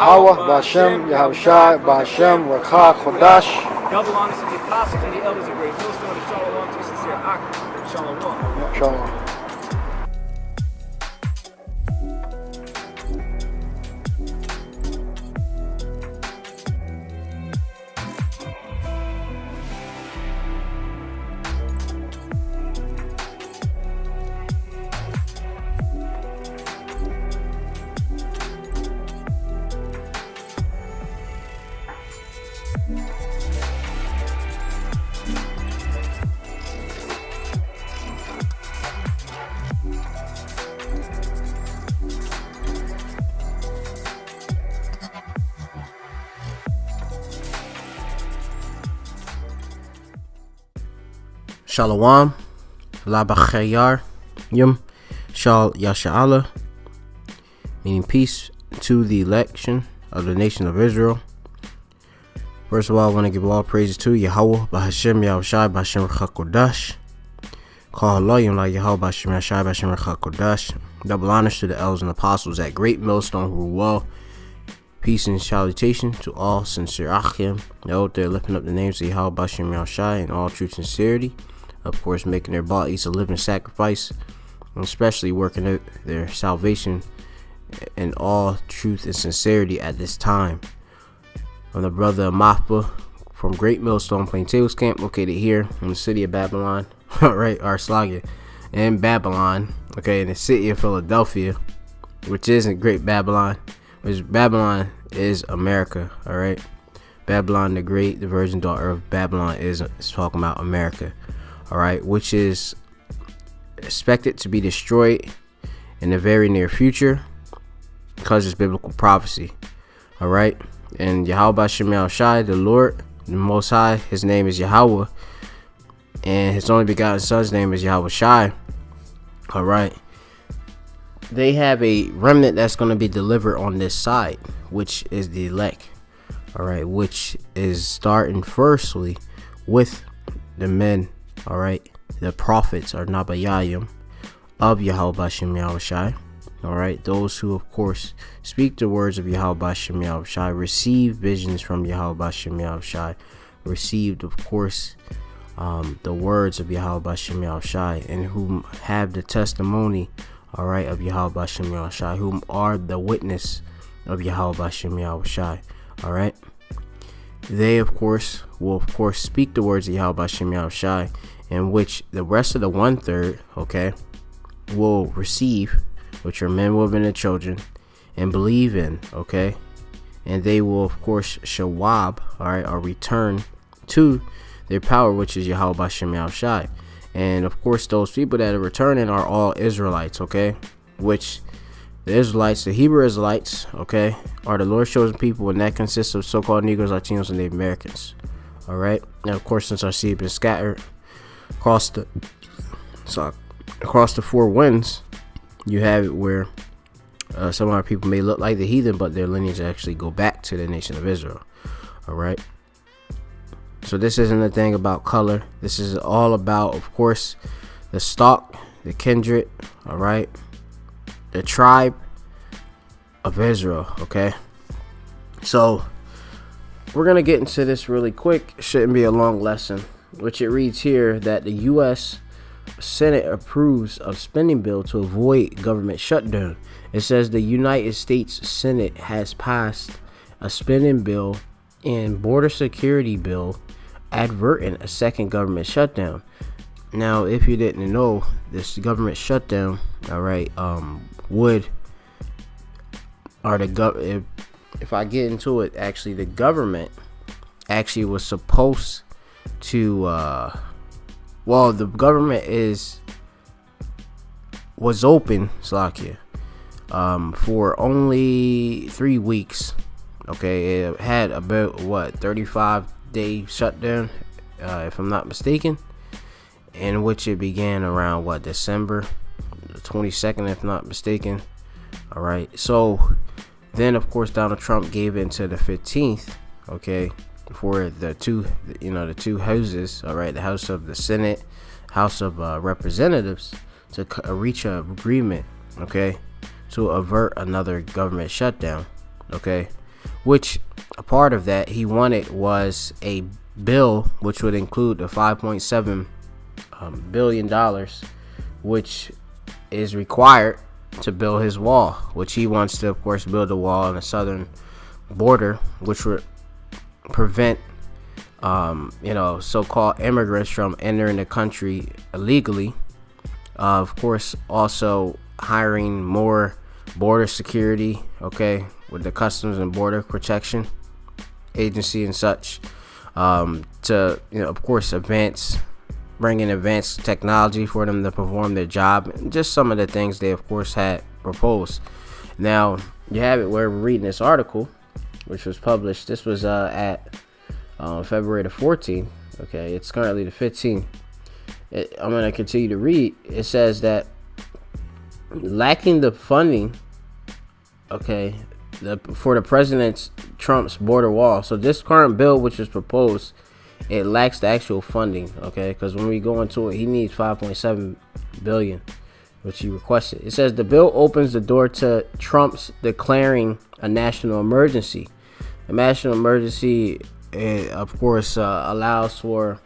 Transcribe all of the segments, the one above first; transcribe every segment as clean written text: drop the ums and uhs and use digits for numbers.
Yahweh, Ba'Shem, Yahushai, Ba'Shem, Rakha, Chodash. Double honors to the apostles and the elders of Great Millstone, and shalom to sincere Ak. Shalom. Shalom. Shalom, Labachayar, Yum, Shal Yasha'Allah, meaning peace to the election of the nation of Israel. First of all, I want to give all praises to Yahweh, Ba'Hashem, Yahushai, Ba'Shem Rechakodash. Call Allah, Yom La Yahweh, Ba'Shem Yahushai, Ba'Shem Rechakodash. Double honors to the elders and apostles at Great Millstone who rule well. Peace and salutation to all sincere Achim. Out there lifting up the names of Yahweh, Ba'Shem Yahushai in all true sincerity. Of course, making their bodies a living sacrifice, and especially working out their salvation in all truth and sincerity at this time. I'm the brother Amappa from Great Millstone Plain Tables Camp, located here in the city of Babylon, right, Arslagia, in Babylon, okay, in the city of Philadelphia, which isn't Great Babylon, which Babylon is America, all right. Babylon the Great, the virgin daughter of Babylon, is talking about America. All right, which is expected to be destroyed in the very near future because it's biblical prophecy. All right, and Yahweh Ba'Shem Yahushai, the Lord, the Most High, his name is Yahweh, and his only begotten son's name is Yahushai. All right, they have a remnant that's going to be delivered on this side, which is the elect. All right, which is starting firstly with the men. All right, the prophets are Nabayayim of Yahweh Ba'Shem Yahushai. All right, those who of course speak the words of Yahweh Ba'Shem Yahushai, receive visions from Yahweh Ba'Shem Yahushai, received of course the words of Yahweh Ba'Shem Yahushai, and whom have the testimony, all right, of Yahweh Ba'Shem Yahushai, whom are the witness of Yahweh Ba'Shem Yahushai. All right, they of course will speak the words of Yahweh Ba'Shem Yahushai, in which the rest of the 1/3, okay, will receive, which are men, women, and children, and believe in, okay, and they will of course shawab, all right, or return to their power, which is Yahweh Ba'Shem Yahushai. And of course those people that are returning are all Israelites, okay, which the Israelites, the Hebrew Israelites, okay, are the Lord's chosen people, and that consists of so-called Negroes, Latinos, and Native Americans. All right, and of course, since our seed has been scattered across the four winds, you have it where some of our people may look like the heathen, but their lineage actually go back to the nation of Israel. All right, so this isn't a thing about color. This is all about, of course, the stock, the kindred, all right, the tribe of Israel. Okay, so we're gonna get into this really quick. It shouldn't be a long lesson, which it reads here that the U.S. Senate approves of spending bill to avoid government shutdown. It says the United States Senate has passed a spending bill and border security bill adverting a second government shutdown. Now, if you didn't know, this government shutdown, all right, if I get into it, actually, the government actually was supposed to, the government was open, Slakia, for only 3 weeks. Okay, it had about 35-day shutdown, if I'm not mistaken, in which it began around December 22nd, if not mistaken. All right, so then of course Donald Trump gave it until the 15th, okay, for the two houses, all right, the House of the Senate, House of Representatives, to reach an agreement, okay, to avert another government shutdown, okay. which a part of that he wanted was a bill which would include the $5.7 billion, which is required to build his wall, which he wants to, of course, build a wall on the southern border, which would prevent so-called immigrants from entering the country illegally. Of course, also hiring more border security, okay, with the Customs and Border Protection Agency and such, to, of course, bring in advanced technology for them to perform their job, and just some of the things they, of course, had proposed. Now, you have it where we're reading this article, which was published. This was at February the 14th. Okay, it's currently the 15th. I'm going to continue to read. It says that lacking the funding, okay, for the President Trump's border wall. So this current bill, which is proposed, it lacks the actual funding, okay, because when we go into it, he needs $5.7 billion, which he requested. It says the bill opens the door to Trump's declaring a national emergency. A national emergency, of course, allows for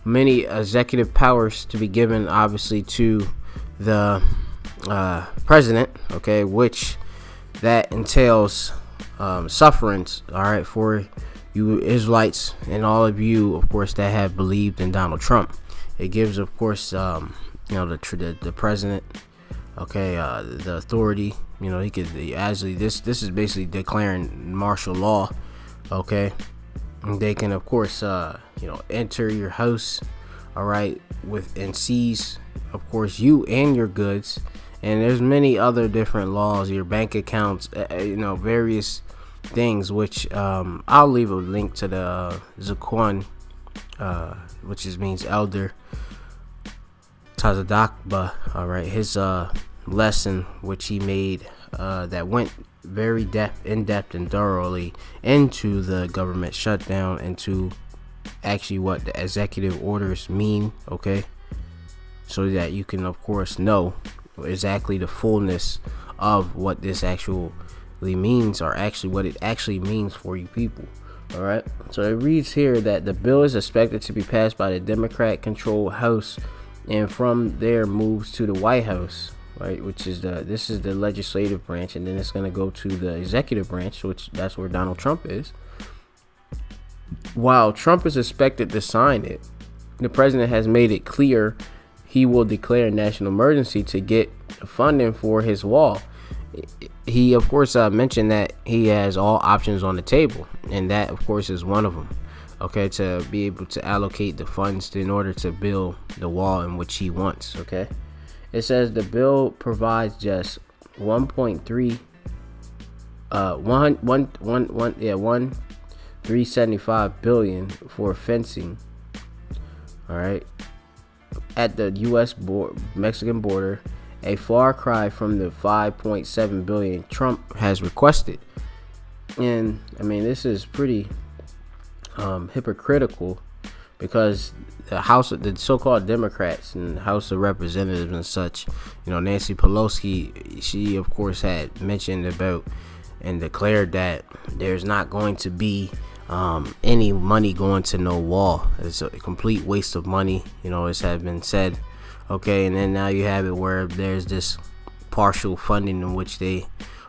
many executive powers to be given, obviously, to the president, okay, which that entails sufferance, all right, for you Israelites and all of you, of course, that have believed in Donald Trump. It gives, of course, the president, okay, the authority. He could actually this is basically declaring martial law, okay. And they can, of course, enter your house, all right, and seize, of course, you and your goods. And there's many other different laws, your bank accounts, various things, which I'll leave a link to the Zakon, which means elder Tazadakba, all right, his lesson, which he made, that went very in-depth and thoroughly into the government shutdown, into actually what the executive orders mean, okay, so that you can, of course, know exactly the fullness of what this actually means, or actually what it actually means for you people. All right, so it reads here that the bill is expected to be passed by the Democrat-controlled House, and from there moves to the White House, right, which is this is the legislative branch, and then it's going to go to the executive branch, which that's where Donald Trump is. While Trump is expected to sign it, the president has made it clear he will declare a national emergency to get funding for his wall. He, of course, mentioned that he has all options on the table, and that, of course, is one of them, okay, to be able to allocate the funds in order to build the wall in which he wants, okay. It says the bill provides just 1.375 billion for fencing, all right, at the U.S. Mexican border, a far cry from the 5.7 billion Trump has requested. And I mean, this is pretty hypocritical, because the so-called Democrats and House of Representatives and such, Nancy Pelosi, she, of course, had mentioned about and declared that there's not going to be any money going to no wall. It's a complete waste of money, as has been said, okay. And then now you have it where there's this partial funding in which they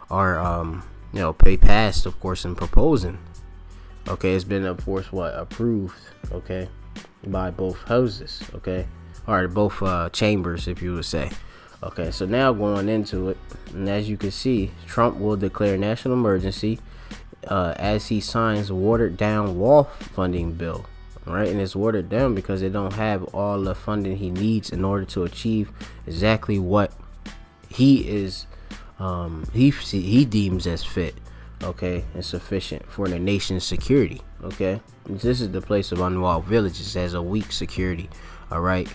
are pay passed, of course, in proposing, okay. It's been, of course, approved, okay, by both houses, okay, or both chambers, if you would say. Okay, so now going into it, and as you can see, Trump will declare national emergency as he signs a watered down wall funding bill, right? And it's watered down because they don't have all the funding he needs in order to achieve exactly what he is he deems as fit, okay, and sufficient for the nation's security, okay. This is the place of unwalled villages as a weak security, all right,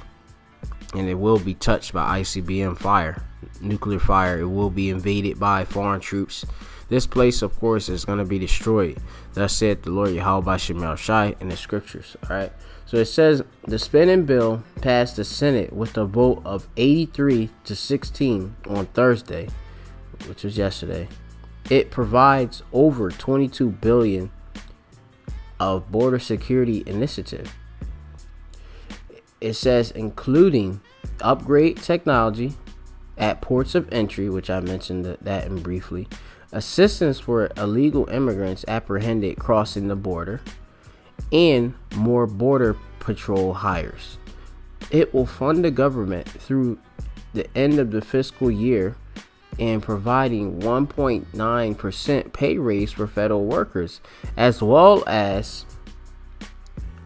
and it will be touched by ICBM fire, nuclear fire. It will be invaded by foreign troops. This place, of course, is going to be destroyed. Thus said the Lord Yahweh Bashem El Shai in the scriptures. All right. So it says the spending bill passed the Senate with a vote of 83-16 on Thursday, which was yesterday. it provides over 22 billion of border security initiative. It says including upgrade technology at ports of entry, which I mentioned that in briefly, assistance for illegal immigrants apprehended crossing the border, and more border patrol hires. It will fund the government through the end of the fiscal year and providing 1.9% pay raise for federal workers, as well as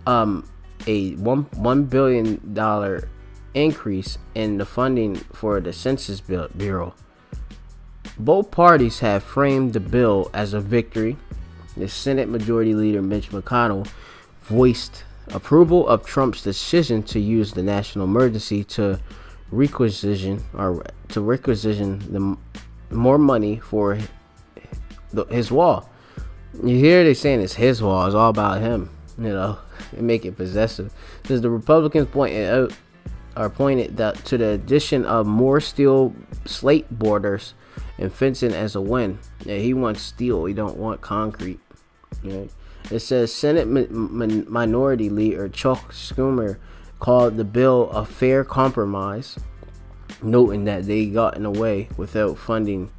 a $1 billion increase in the funding for the Census Bureau. Both parties have framed the bill as a victory. The Senate Majority Leader Mitch McConnell voiced approval of Trump's decision to use the national emergency to requisition the more money for his wall. You hear they saying it's his wall, it's all about him, they make it possessive. Says the Republicans pointed to the addition of more steel slate borders and fencing as a win. Yeah, he wants steel, he don't want concrete. It says Senate Minority Leader Chuck Schumer called the bill a fair compromise, noting that they got in the way without funding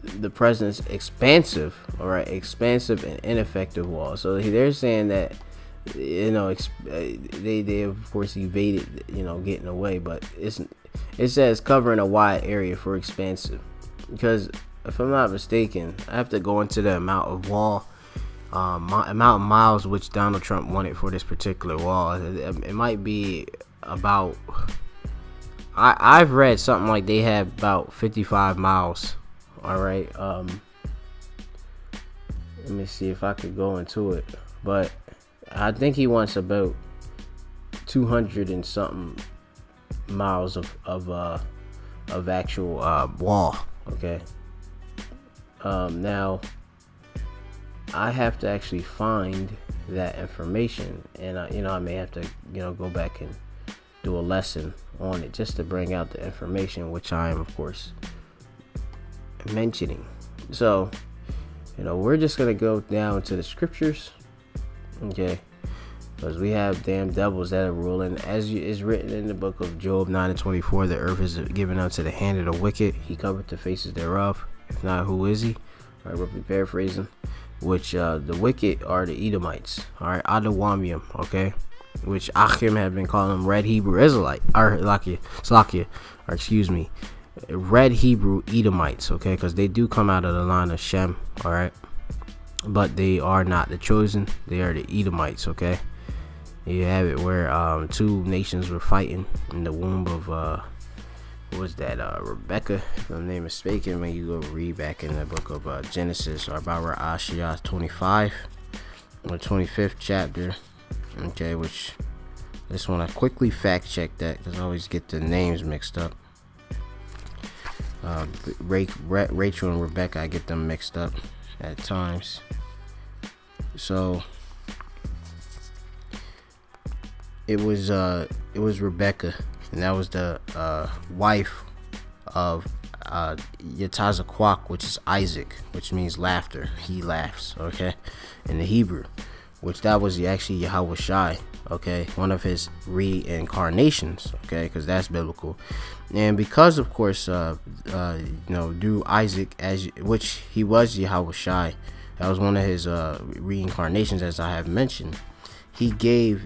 the president's expansive and ineffective wall. So they're saying that they of course evaded getting away, but it says covering a wide area for expansive, because if I'm not mistaken, I have to go into the amount of wall, amount of miles which Donald Trump wanted for this particular wall. It might be about, I've read something like they have about 55 miles. All right. Let me see if I could go into it, but I think he wants about 200 and something miles of actual wall. Okay. Now I have to actually find that information, and I may have to go back and do a lesson on it just to bring out the information, which I am of course mentioning. So we're just gonna go down to the scriptures, okay, because we have damn devils that are ruling, as is written in the book of Job 9:24. The earth is given unto the hand of the wicked, he covered the faces thereof, if not, who is he? All right, roughly paraphrasing, which the wicked are the Edomites, all right, Adawamium, okay, which Achim have been calling them red Hebrew Israelite, or Slakia, or excuse me, red Hebrew Edomites, okay, because they do come out of the line of Shem, all right, but they are not the chosen, they are the Edomites, okay. You have it where two nations were fighting in the womb of what was that, Rebecca, if my name is mistaken, when you go read back in the book of Genesis, or about Ashiyah 25 or 25th chapter, okay, which I just want to quickly fact check that because I always get the names mixed up. Rachel and Rebecca, I get them mixed up at times. So it was Rebecca, and that was the wife of Yetazaquak, which is Isaac, which means laughter. He laughs, okay, in the Hebrew, which that was actually Yahweh Shai, okay, one of his reincarnations, okay, because that's biblical. And because of course through Isaac, which he was Yahweh Shai, that was one of his reincarnations, as I have mentioned. He gave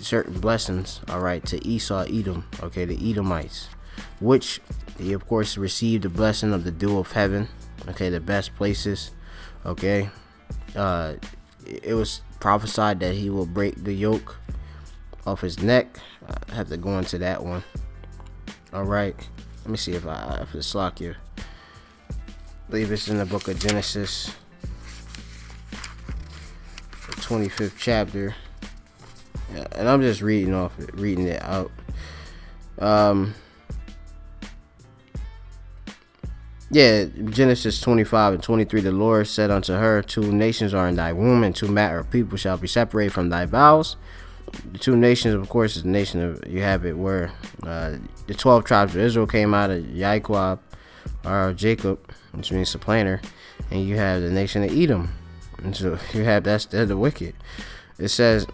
certain blessings, all right, to Esau, Edom, okay, the Edomites, which he of course received the blessing of the dew of heaven, okay, the best places, okay. It was prophesied that he will break the yoke off his neck. I have to go into that one. All right, let me see if the slack here. I believe it's in the book of Genesis, the 25th chapter. Yeah, and I'm just reading it out. Genesis 25 and 23. The Lord said unto her, 2 nations are in thy womb, and 2 matter of people shall be separated from thy bowels. The 2 nations, of course, is the nation of, you have it where the 12 tribes of Israel came out of Yaquab, or Jacob, which means supplanter, and you have the nation of Edom. And so you have they're the wicked. It says,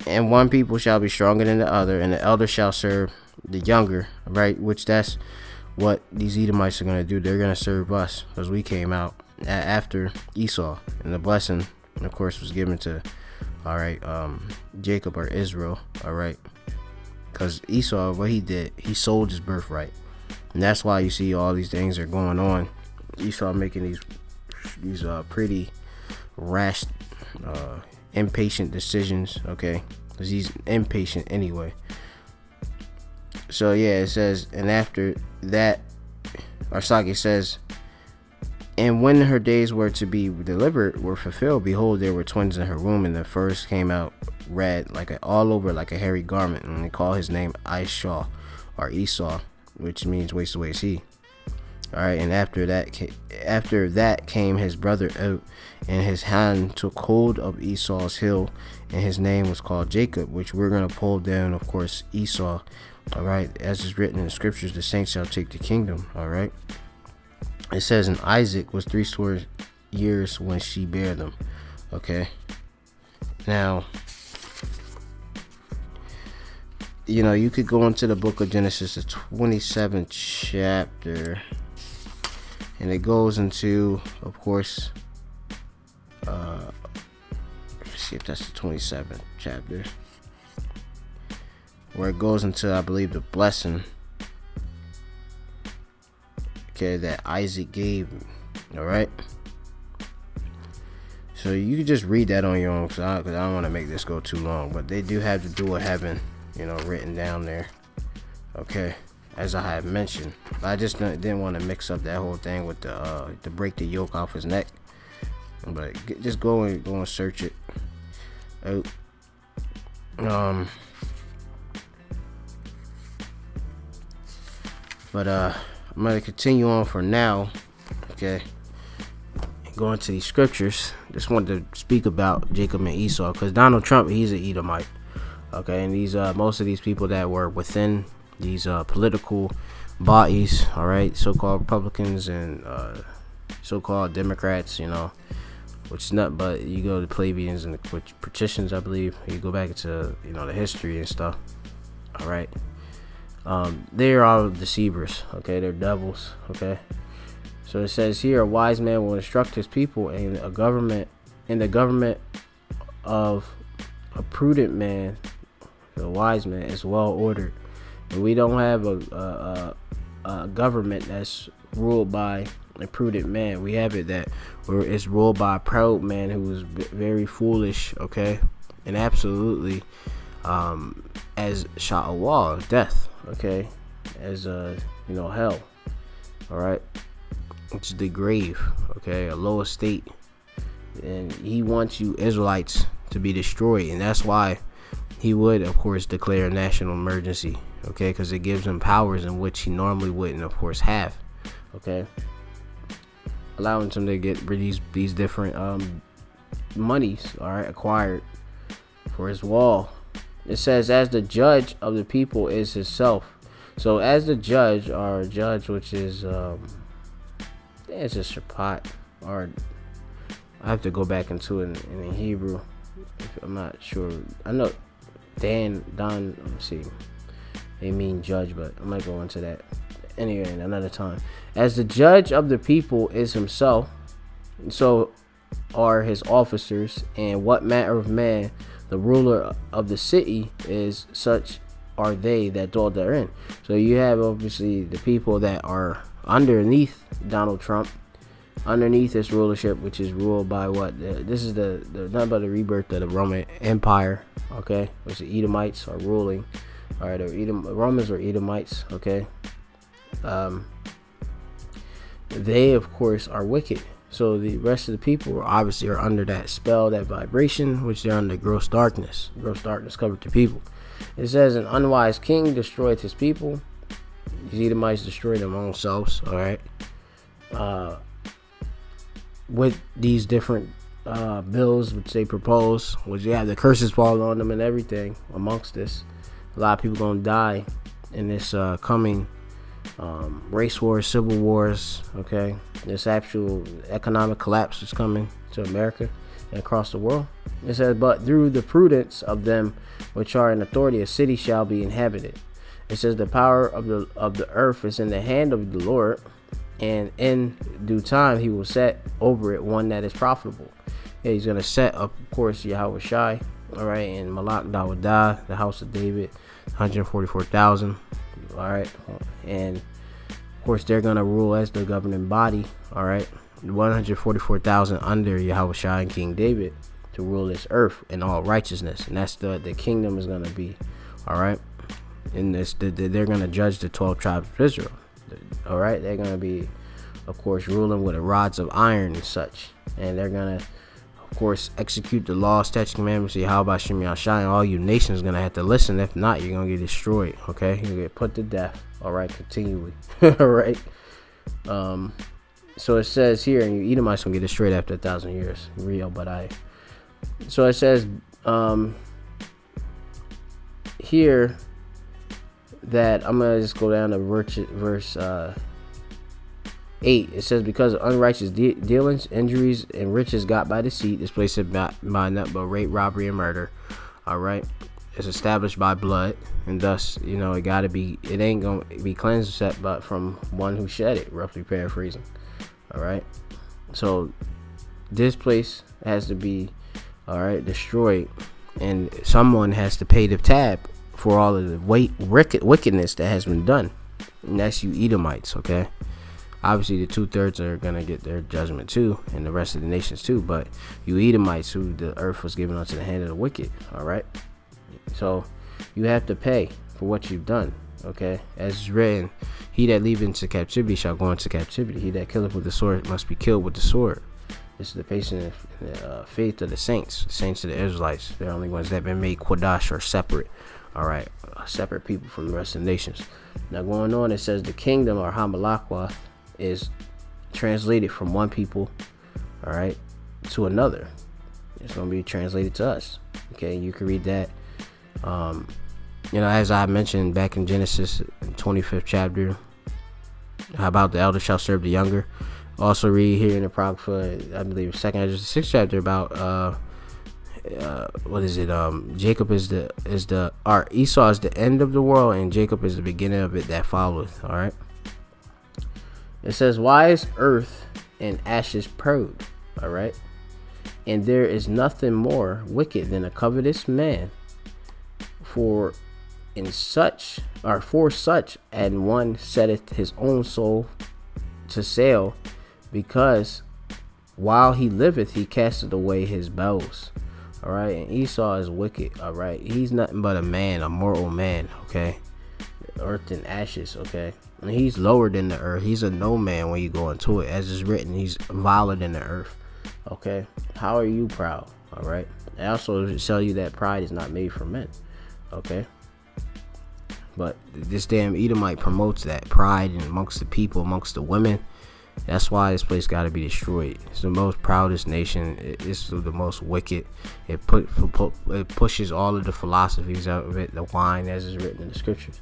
and one people shall be stronger than the other, and the elder shall serve the younger, right? Which that's what these Edomites are going to do. They're going to serve us because we came out after Esau, and the blessing, of course, was given to, all right, Jacob or Israel, all right, because Esau, what he did, he sold his birthright, and that's why you see all these things are going on. Esau making these pretty rash, impatient decisions, okay, because he's impatient anyway. So yeah, it says, and after that, Arsaki says, and when her days were to be delivered were fulfilled, behold, there were twins in her womb, and the first came out red, all over like a hairy garment, and they call his name Ishaw or Esau, which means waste away is he. All right, and after that came his brother out, and his hand took hold of Esau's heel, and his name was called Jacob, which we're gonna pull down, of course, Esau. All right, as is written in the scriptures, the saints shall take the kingdom. All right, it says, and Isaac was 70 years when she bare them. Okay, now you could go into the book of Genesis, the 27th chapter, and it goes into, of course, let's see if that's the 27th chapter, where it goes into, I believe, the blessing, okay, that Isaac gave. All right, so you can just read that on your own, because I don't want to make this go too long, but they do have the dual heaven, written down there, okay, as I have mentioned. But I just didn't want to mix up that whole thing with the to break the yoke off his neck. But just go and search it out. But I'm gonna continue on for now, okay, and go into these scriptures. Just wanted to speak about Jacob and Esau, because Donald Trump, he's an Edomite, okay, and these most of these people that were within these political bodies, all right, so-called Republicans and so-called Democrats, which is not, but you go to plebeians and the patricians, I believe. You go back into the history and stuff, all right. They are all deceivers, okay, they're devils, okay. So it says here, a wise man will instruct his people, and the government of a prudent man, the wise man, is well ordered. And we don't have a government that's ruled by a prudent man. We have it that where it's ruled by a proud man who is very foolish, okay, and absolutely as Sha'awah, death, okay, as hell, all right, which is the grave, okay, a lower state. And he wants you Israelites to be destroyed, and that's why he would, of course, declare a national emergency, okay, because it gives him powers in which he normally wouldn't, of course, have, okay, allowing him to get these different monies, all right, acquired for his wall. It says, as the judge of the people is himself. So as the judge, or judge, which is it's a Shabbat, or I have to go back into it in Hebrew. I'm not sure. I know Don, let me see, they mean judge, but I might go into that anyway another time. As the judge of the people is himself, so are his officers, and what manner of man the ruler of the city is, such are they that dwell therein. So you have obviously the people that are underneath Donald Trump, underneath his rulership, which is ruled by what? This is the nothing but the rebirth of the Roman Empire, okay, which the Edomites are ruling. All right, Romans or Edomites, okay. They, of course, are wicked. So the rest of the people obviously are under that spell, that vibration, which they're under gross darkness. Gross darkness covered the people. It says, an unwise king destroyed his people. These Edomites destroyed their own selves, all right. With these different bills which they propose, which you have the curses fall on them and everything amongst this. A lot of people gonna die in this coming race wars, civil wars. Okay, this actual economic collapse is coming to America and across the world. It says, but through the prudence of them which are in authority, a city shall be inhabited. It says, the power of the earth is in the hand of the Lord, and in due time he will set over it one that is profitable. Yeah, he's gonna set up, of course, Yahweh Shai, all right, and Malak Dawadah, the house of David, 144,000, all right, and of course they're gonna rule as the governing body, all right, 144,000 under Yahweh Shai and King David to rule this earth in all righteousness, and that's the kingdom is gonna be, all right. In this, they're gonna judge the 12 tribes of Israel. All right, they're gonna be, of course, ruling with the rods of iron and such, and they're gonna, of course, execute the law, statutes, commandments. How about Shem Yahshai? And all you nations gonna have to listen. If not, you're gonna get destroyed. Okay, you get put to death. All right, continually. All right. So it says here, and you Edomites gonna get destroyed after 1,000 years. Real, but So it says here that I'm gonna just go down to verse 8. It says, because of unrighteous dealings, injuries, and riches got by deceit, this place is by nothing but rape, robbery, and murder. All right, it's established by blood, and thus, it ain't gonna be cleansed except but from one who shed it. Roughly paraphrasing. All right, so this place has to be, all right, destroyed, and someone has to pay the tab for all of the wickedness that has been done, and that's you Edomites. Okay, obviously the 2/3 are gonna get their judgment too, and the rest of the nations too, but you Edomites, who the earth was given unto the hand of the wicked, all right, so you have to pay for what you've done. Okay, as is written, he that leaveth into captivity shall go into captivity, he that killeth with the sword must be killed with the sword. This is the patient faith of the saints of the Israelites. They're the only ones that have been made Quadash, or separate. All right, separate people from the rest of the nations. Now going on, it says the kingdom, or Hamalakwa, is translated from one people, all right, to another. It's going to be translated to us. Okay, you can read that. As I mentioned back in Genesis 25th chapter, how about the elder shall serve the younger. Also read here in the Apocrypha, I believe 2nd Ezra 6th chapter, about what is it? Jacob Esau is the end of the world, and Jacob is the beginning of it that followeth. All right. It says, why is earth and ashes proud? All right. And there is nothing more wicked than a covetous man, for such and one setteth his own soul to sale, because while he liveth he casteth away his bowels. All right, and Esau is wicked. All right, he's nothing but a man, a mortal man. Okay, earth and ashes. Okay, and he's lower than the earth. He's a no man when you go into it, as is written. He's viler than the earth. Okay, how are you proud? All right, I also tell you that pride is not made for men. Okay, but this damn Edomite promotes that pride amongst the people, amongst the women. That's why this place got to be destroyed. It's the most proudest nation. It's the most wicked. It pushes all of the philosophies out of it, the wine, as is written in the scriptures.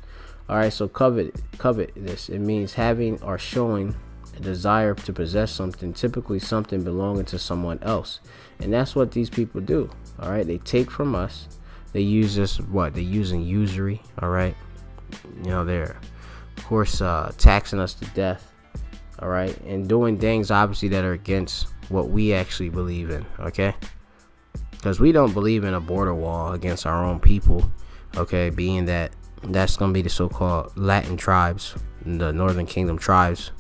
All right, so covet this. It means having or showing a desire to possess something, typically something belonging to someone else, and that's what these people do. All right, they take from us. They use this. They're using usury. All right, they're of course taxing us to death. All right, and doing things obviously that are against what we actually believe in. Okay, because we don't believe in a border wall against our own people. Okay, being that's gonna be the so-called Latin tribes, the Northern Kingdom tribes.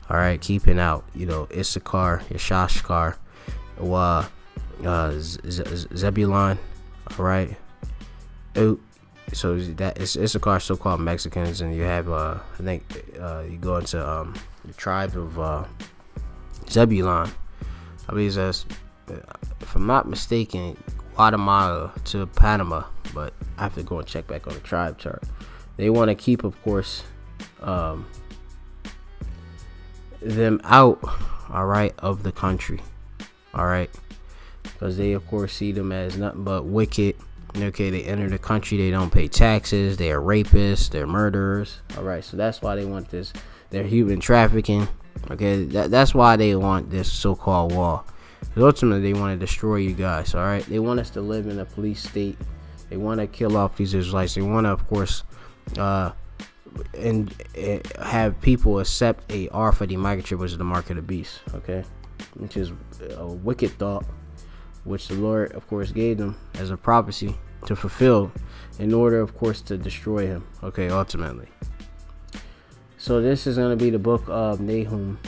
All right, keeping out Issachar, Yashashkar, Zebulon. All right, so that is Issachar, so-called Mexicans, and you have I think you go into the tribe of Zebulon. I believe that's, if I'm not mistaken, Guatemala to Panama, but I have to go and check back on the tribe chart. They want to keep, of course, them out, all right, of the country, all right, because they, of course, see them as nothing but wicked. Okay, they enter the country, they don't pay taxes, they are rapists, they're murderers. All right, so that's why they want this. They're human trafficking. Okay, that's why they want this so-called wall. Because ultimately, they want to destroy you guys. All right, they want us to live in a police state. They want to kill off these Israelites. They want to, of course, and have people accept a R for the microchip, which is the mark of the beast. Okay, which is a wicked thought, which the Lord, of course, gave them as a prophecy to fulfill in order, of course, to destroy him. Okay, ultimately. So this is going to be the book of Nahum,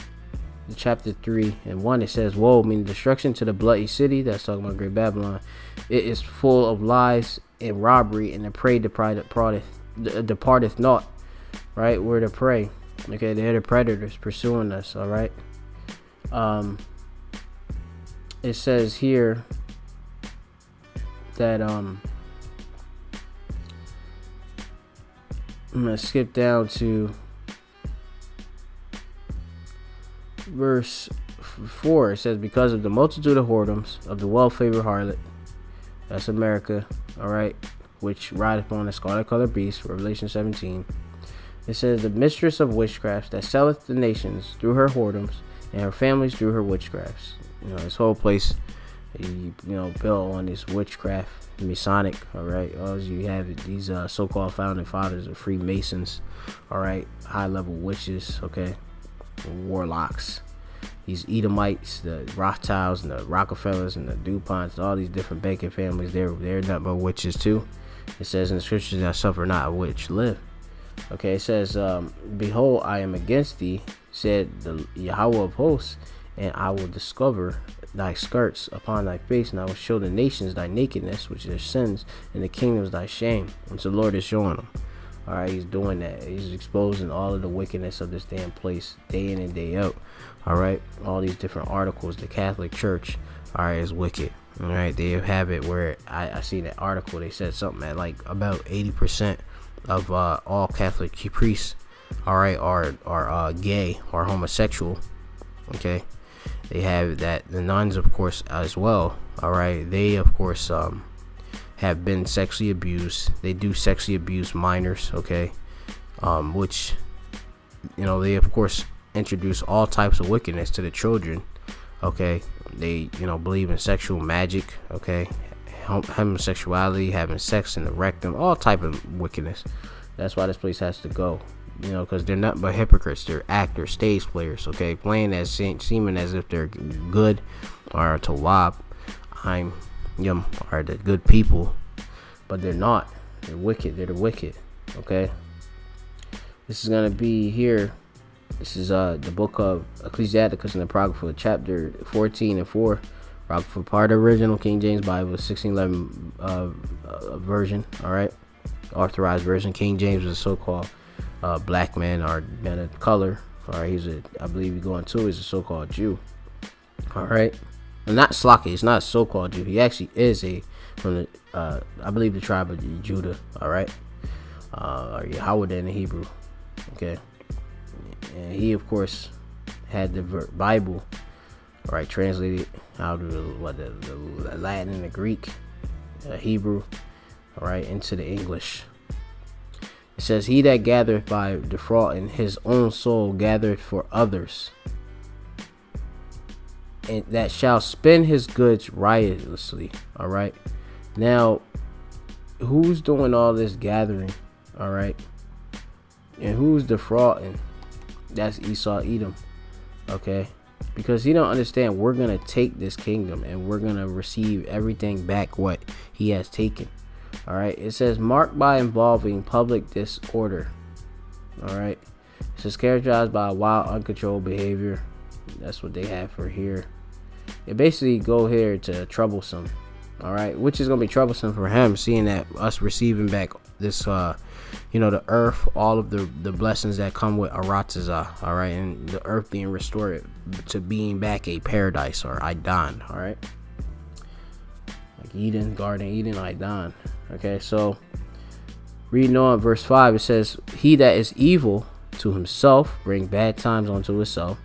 chapter 3 and 1. It says, woe, meaning destruction to the bloody city. That's talking about Great Babylon. It is full of lies and robbery, and the prey departeth not. Right? We're the prey. Okay, they're the predators pursuing us. All right. It says here that I'm gonna skip down to verse 4. It says, because of the multitude of whoredoms of the well-favored harlot, that's America, all right, which rideth upon the scarlet-colored beast, Revelation 17. It says, the mistress of witchcrafts that selleth the nations through her whoredoms, and her families through her witchcrafts. You know, this whole place, built on this witchcraft, Masonic, all right. All you have these so-called founding fathers of Freemasons, all right, high-level witches, okay, warlocks. These Edomites, the Rothschilds, and the Rockefellers, and the DuPonts, all these different banking families, they're nothing but witches too. It says in the scriptures that suffer not a witch live. Okay, it says, behold, I am against thee, said the Yahweh of hosts, and I will discover thy skirts upon thy face, and I will show the nations thy nakedness, which is their sins, and the kingdoms thy shame. Which the Lord is showing them. All right, he's doing that. He's exposing all of the wickedness of this damn place day in and day out. All right, all these different articles. The Catholic Church, all right, is wicked. All right, they have it where I see that article. They said something that like about 80% of all Catholic priests, all right, are gay or homosexual. Okay, they have that. The nuns, of course, as well. All right, they of course have been sexually abused. They do sexually abuse minors. Okay, which they of course introduce all types of wickedness to the children. Okay, they believe in sexual magic. Okay, homosexuality, having sex in the rectum, all type of wickedness. That's why this place has to go. Because they're nothing but hypocrites. They're actors, stage players. Okay, playing as seeming as if they're good, or Tawab, are the good people, but they're not. They're wicked. They're the wicked. Okay. This is gonna be here. This is the book of Ecclesiasticus and the Apocrypha, chapter 14 and 4. Apocrypha, part of original King James Bible, 1611 version. All right, authorized version. King James was a so-called black man or man of color. All right, I believe he's a so-called Jew. All right, and not Slaki. It's not a so-called Jew. He actually is from the I believe the tribe of Judah. All right, or Yahweh in the Hebrew. Okay, and he of course had the Bible, all right, translated out of the Latin and the Greek, Hebrew, all right, into the English. It says, he that gathereth by defrauding his own soul gathereth for others, and that shall spend his goods riotously. All right, now who's doing all this gathering? All right, and who's defrauding? That's Esau, Edom. Okay, because he don't understand we're gonna take this kingdom and we're gonna receive everything back what he has taken. All right, it says marked by involving public disorder. All right, it says characterized by wild, uncontrolled behavior. That's what they have for here. They basically go here to troublesome. All right, which is gonna be troublesome for him, seeing that us receiving back this, the earth, all of the blessings that come with Aratazah. All right, and the earth being restored to being back a paradise or Idan. All right, like Eden, Garden Eden, Idan. Okay, so reading on verse 5, it says, he that is evil to himself bring bad times unto himself.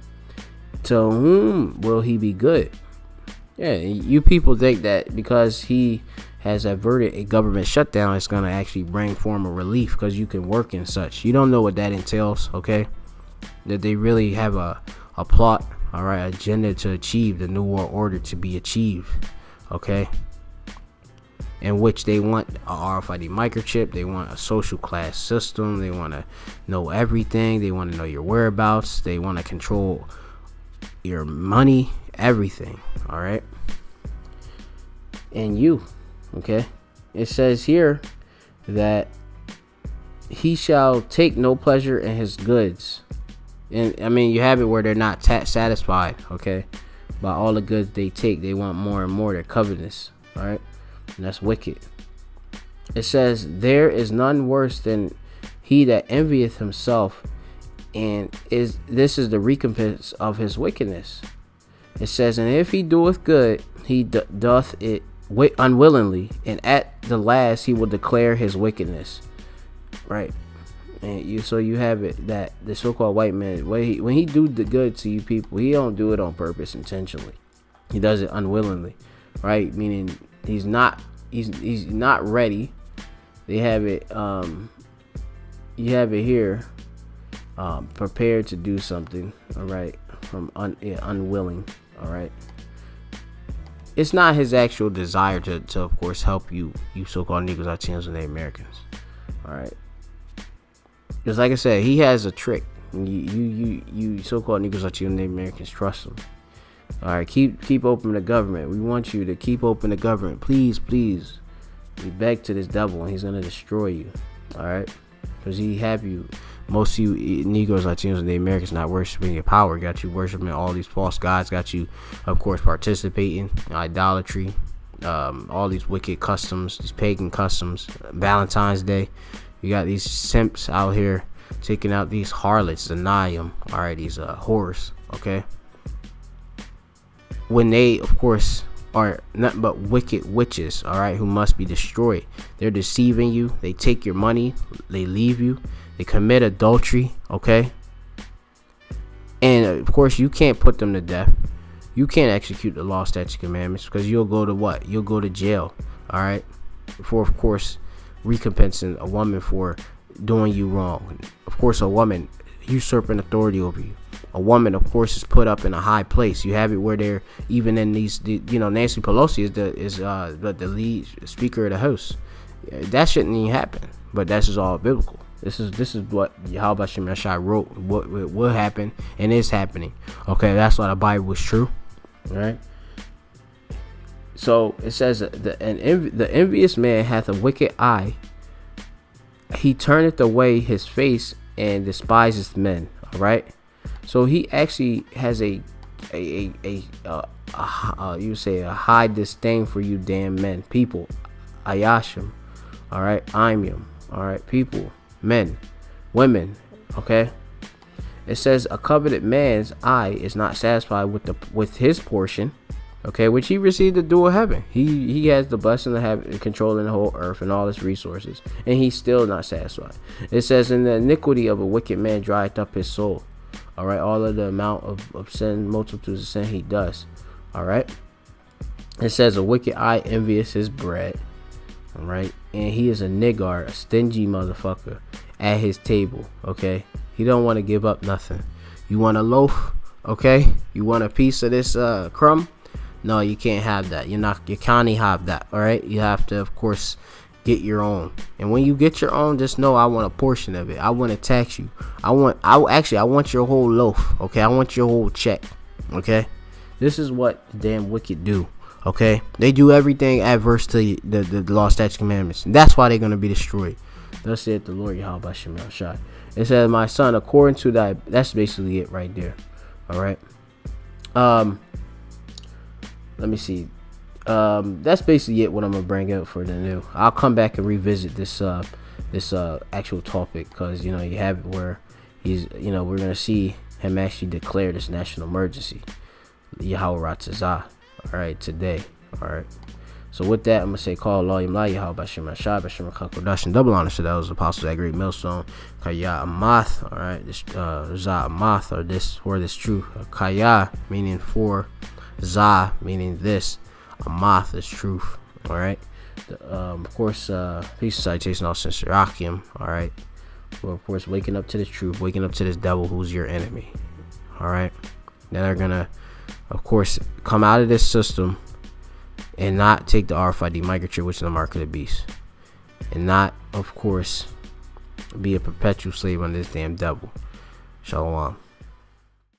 To whom will he be good? Yeah, you people think that because he has averted a government shutdown, it's going to actually bring form of relief because you can work and such. You don't know what that entails, okay? That they really have a plot, all right, agenda to achieve the New World Order to be achieved, okay? In which they want a RFID microchip, they want a social class system, they want to know everything, they want to know your whereabouts, they want to control your money, everything, all right? And you, okay? It says here that he shall take no pleasure in his goods. And I mean, you have it where they're not satisfied, okay, by all the goods they take. They want more and more. They're covetous, all right? And that's wicked. It says, there is none worse than he that envieth himself, and this is the recompense of his wickedness. It says, and if he doeth good, he doth it unwillingly, and at the last he will declare his wickedness, right? And you have it that the so-called white man, when he do the good to you people, he don't do it on purpose intentionally. He does it unwillingly, right? Meaning he's not ready. They have it. You have it here, prepared to do something. All right, from unwilling. All right. It's not his actual desire to of course help you so-called Negroes, Latinos, and Native Americans. All right. Just like I said, he has a trick. You so-called Negroes, Latinos, and Native Americans, trust him. All right, keep open the government. We want you to keep open the government, please. We beg to this devil, and he's gonna destroy you. All right, because he have you. Most of you Negroes, Latinos, and Native Americans not worshiping your power. Got you worshiping all these false gods. Got you, of course, participating in idolatry, all these wicked customs, these pagan customs. Valentine's Day. You got these simps out here taking out these harlots, Zanayim, all right, these whores, okay? When they, of course, are nothing but wicked witches, all right, who must be destroyed. They're deceiving you. They take your money. They leave you. They commit adultery, okay? And, of course, you can't put them to death. You can't execute the law, statute, commandments, because you'll go to what? You'll go to jail, all right? For, of course, recompensing a woman for doing you wrong. Of course, a woman usurping authority over you. A woman, of course, is put up in a high place. You have it where they're even in these, Nancy Pelosi is the lead speaker of the House. That shouldn't even happen, but that's just all biblical. This is what Yahweh Shem Yashai wrote. What will happen and is happening. Okay, that's why the Bible is true. All right. So it says the envious man hath a wicked eye. He turneth away his face and despiseth men. All right. So he actually has a you say a high disdain for you damn men, people. Ayashim. All right. Imyam. All right. People, men, women. Okay. It says a coveted man's eye is not satisfied with his portion. Okay, which he received the dual heaven. He has the blessing of having controlling the whole earth and all its resources, and he's still not satisfied. It says, in the iniquity of a wicked man drieth up his soul. All right, all of the amount of sin, multitudes of sin he does. All right. It says a wicked eye envious his bread. All right, and he is a niggard, a stingy motherfucker at his table. Okay, he don't want to give up nothing. You want a loaf? Okay, you want a piece of this crumb? No, you can't have that. You can't have that. All right. You have to, of course, get your own. And when you get your own, just know I want a portion of it. I want to tax you. I want your whole loaf. Okay. I want your whole check. Okay. This is what the damn wicked do. Okay. They do everything adverse to the law, statutes, commandments. And that's why they're going to be destroyed. Thus saith the Lord Yahweh Shem Yashai. It says, my son, according to thy, that's basically it right there. All right. Let me see. That's basically it. What I'm gonna bring up for the new. I'll come back and revisit this actual topic, because you have it where he's we're gonna see him actually declare this national emergency, Yahweh Ratzazah. All right, today. All right. So with that, I'm gonna say call Allah Yimla Yahweh Bashim Rashad Bashim Kakodash and double honor to those apostles at Great Millstone. Kaya Amath. All right. This Zah Amath, or this word is true. Kaya meaning for. Zah meaning this. Amath is truth. All right. Of course, peace and citation, all sincere Akim. All right. Well, of course, waking up to this truth, waking up to this devil who's your enemy. All right. Then they're gonna, of course, come out of this system and not take the RFID microchip, which is the mark of the beast, and not, of course, be a perpetual slave under this damn devil. Shalom.